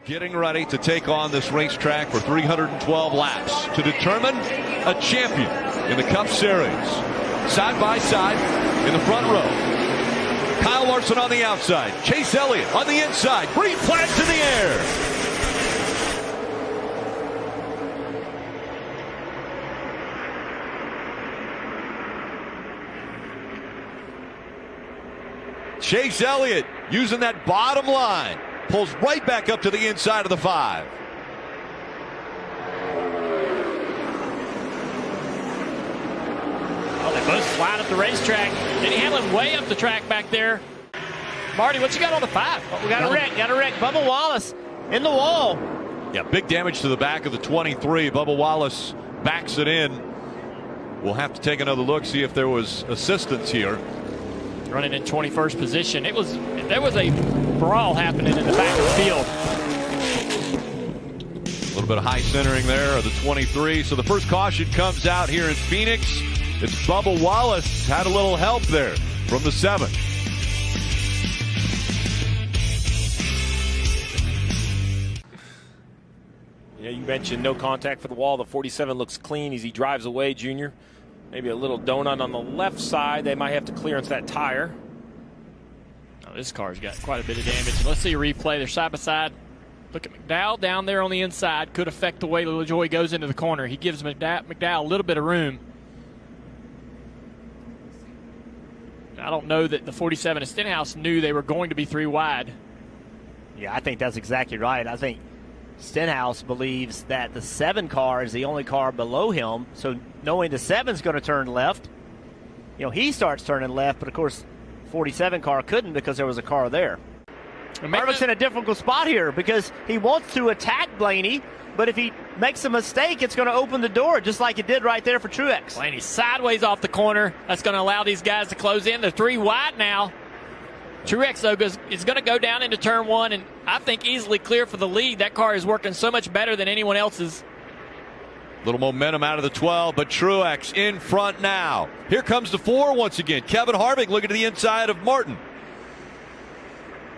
Getting ready to take on this racetrack for 312 laps to determine a champion in the Cup Series. Side by side in the front row. Kyle Larson on the outside. Chase Elliott on the inside. Green flag to the air. Chase Elliott using that bottom line. Pulls right back up to the inside of the 5. Oh, they both slide up the racetrack. Denny Hamlin way up the track back there. Marty, what you got on the 5? Oh, we got a wreck. Bubba Wallace in the wall. Yeah, big damage to the back of the 23. Bubba Wallace backs it in. We'll have to take another look, see if there was assistance here. Running in 21st position. There was a brawl happening in the back of the field. A little bit of high centering there of the 23. So the first caution comes out here in Phoenix. It's Bubba Wallace. Had a little help there from the 7. Yeah, you mentioned no contact for the wall. The 47 looks clean as he drives away, Junior. Maybe a little donut on the left side. They might have to clearance that tire. Oh, this car's got quite a bit of damage. Let's see a replay. They're side by side. Look at McDowell down there on the inside. Could affect the way LaJoy goes into the corner. He gives McDowell a little bit of room. I don't know that the 47 and Stenhouse knew they were going to be 3 wide. Yeah, I think that's exactly right. I think Stenhouse believes that the 7 car is the only car below him, so knowing the 7's going to turn left, he starts turning left, but of course 47 car couldn't because there was a car there. Harvick's in a difficult spot here because he wants to attack Blaney, but if he makes a mistake, it's going to open the door just like it did right there for Truex. Blaney sideways off the corner. That's going to allow these guys to close in. They're 3 wide now. Truex, though, is going to go down into turn 1 and I think easily clear for the lead. That car is working so much better than anyone else's. Little momentum out of the 12, but Truex in front now. Here comes the 4 once again. Kevin Harvick looking to the inside of Martin.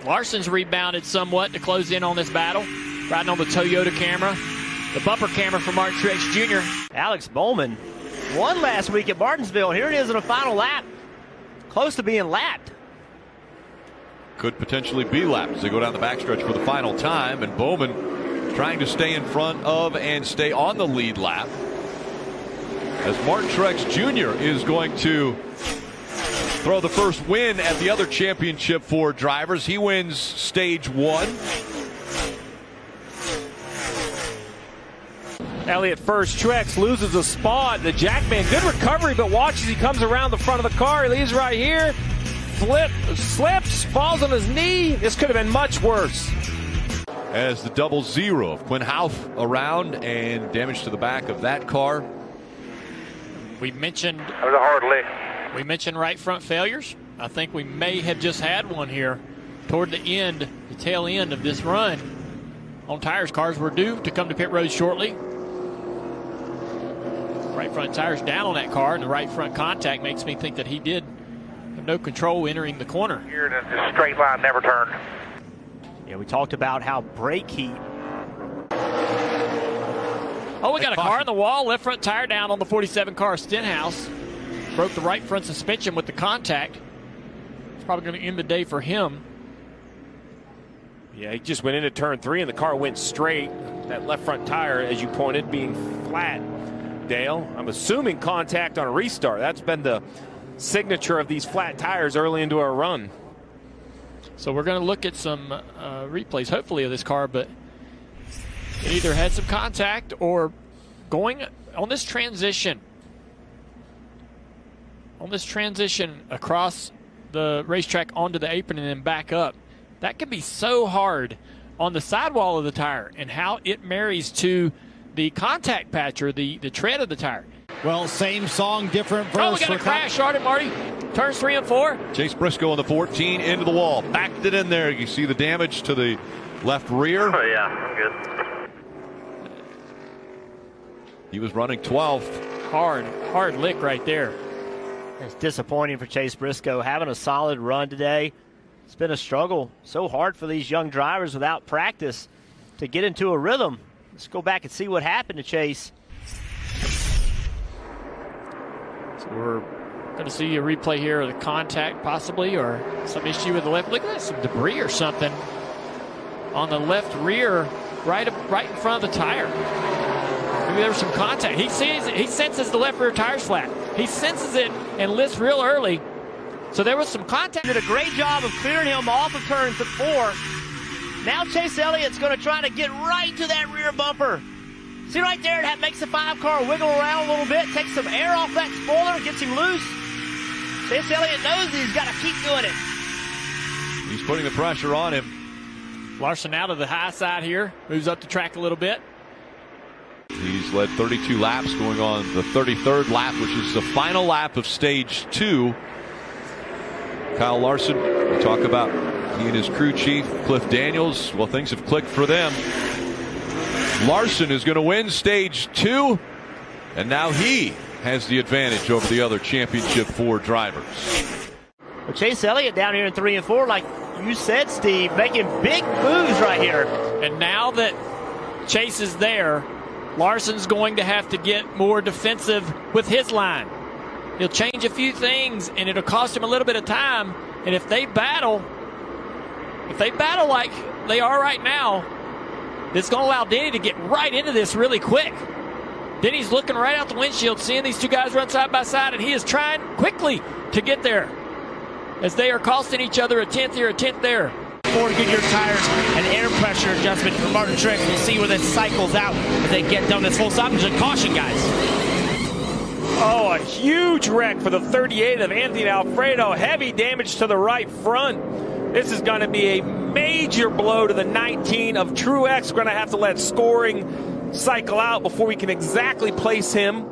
Larson's rebounded somewhat to close in on this battle. Riding on the Toyota camera. The bumper camera for Martin Truex Jr. Alex Bowman won last week at Martinsville. Here it is in a final lap. Close to being lapped. Could potentially be lapped as they go down the backstretch for the final time, and Bowman trying to stay in front of and stay on the lead lap as Martin Truex Jr. is going to throw the first win at the other championship for drivers. He wins stage 1. Elliott first. Truex loses a spot. The Jackman, good recovery, but watch as he comes around the front of the car. He leaves right here. Slips, falls on his knee. This could have been much worse. As the 00 of Quinn Houff around and damage to the back of that car. We mentioned that was a hard lick. We mentioned right front failures. I think we may have just had one here toward the end, the tail end of this run. On tires, cars were due to come to pit road shortly. Right front tires down on that car, and the right front contact makes me think that he did have no control entering the corner. Here, the straight line never turned. Yeah, we talked about how brake heat. Oh, we got a car in the wall. Left front tire down on the 47 car. Stenhouse broke the right front suspension with the contact. It's probably going to end the day for him. Yeah, he just went into turn 3 and the car went straight. That left front tire, as you pointed, being flat. Dale, I'm assuming contact on a restart. That's been the signature of these flat tires early into our run. So we're going to look at some replays, hopefully, of this car, but it either had some contact or going on this transition. On this transition across the racetrack onto the apron and then back up. That can be so hard on the sidewall of the tire and how it marries to the contact patch or the tread of the tire. Well, same song, different verse. Oh, we got a crash, started, Marty. Turns 3 and 4. Chase Briscoe on the 14 into the wall. Backed it in there. You see the damage to the left rear. Oh, yeah, I'm good. He was running 12th. Hard lick right there. It's disappointing for Chase Briscoe. Having a solid run today. It's been a struggle. So hard for these young drivers without practice to get into a rhythm. Let's go back and see what happened to Chase. So we're going to see a replay here of the contact possibly, or some issue with the left. Look at that, some debris or something on the left rear, right in front of the tire. Maybe there was some contact. He senses the left rear tire's flat. He senses it and lifts real early. So there was some contact. Did a great job of clearing him off of turn 4. Now Chase Elliott's going to try to get right to that rear bumper. See right there, that makes the 5-car wiggle around a little bit, takes some air off that spoiler, gets him loose. Chase Elliott knows he's got to keep doing it. He's putting the pressure on him. Larson out of the high side here, moves up the track a little bit. He's led 32 laps, going on the 33rd lap, which is the final lap of stage 2. Kyle Larson, we talk about he and his crew chief, Cliff Daniels. Well, things have clicked for them. Larson is going to win stage 2, and now he has the advantage over the other championship 4 drivers. Well, Chase Elliott down here in 3 and 4, like you said, Steve, making big moves right here. And now that Chase is there, Larson's going to have to get more defensive with his line. He'll change a few things, and it'll cost him a little bit of time. And if they battle like they are right now, it's going to allow Denny to get right into this really quick. Denny's looking right out the windshield, seeing these two guys run side by side, and he is trying quickly to get there as they are costing each other a tenth here, a tenth there. 4 Goodyear tires and air pressure adjustment for Martin Truex. We'll see where this cycles out as they get down this full stop. And caution, guys. Oh, a huge wreck for the 38 of Anthony Alfredo. Heavy damage to the right front. This is going to be a major blow to the 19 of Truex. We're going to have to let scoring cycle out before we can exactly place him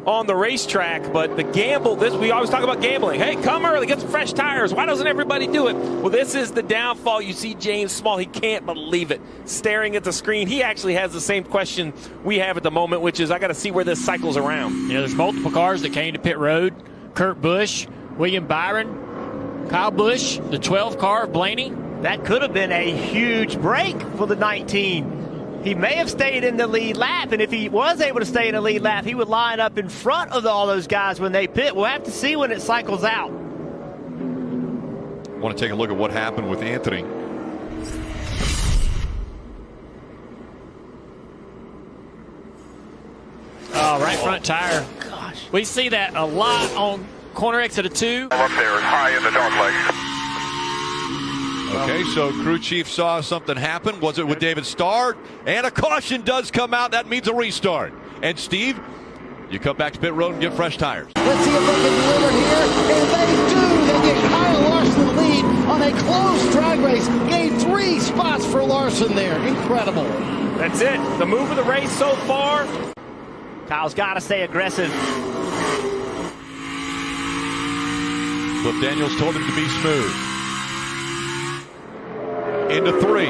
on the racetrack. But the gamble, we always talk about gambling. Hey, come early, get some fresh tires. Why doesn't everybody do it? Well, this is the downfall. You see James Small, he can't believe it, staring at the screen. He actually has the same question we have at the moment, which is, I got to see where this cycles around. Yeah, there's multiple cars that came to pit road. Kurt Busch, William Byron, Kyle Busch, the 12 car of Blaney. That could have been a huge break for the 19. He may have stayed in the lead lap, and if he was able to stay in the lead lap, he would line up in front of all those guys when they pit. We'll have to see when it cycles out. I want to take a look at what happened with Anthony. Oh, right front tire. Gosh. We see that a lot on corner exit of 2. Up there, high in the dog leg. Okay, so crew chief saw something happen. Was it with David Starr? And a caution does come out. That means a restart. And Steve, you come back to pit road and get fresh tires. Let's see if they can deliver here. And they do. They get Kyle Larson the lead on a close drag race. Gained 3 spots for Larson there. Incredible. That's it. The move of the race so far. Kyle's got to stay aggressive. Cliff Daniels told him to be smooth. Into 3.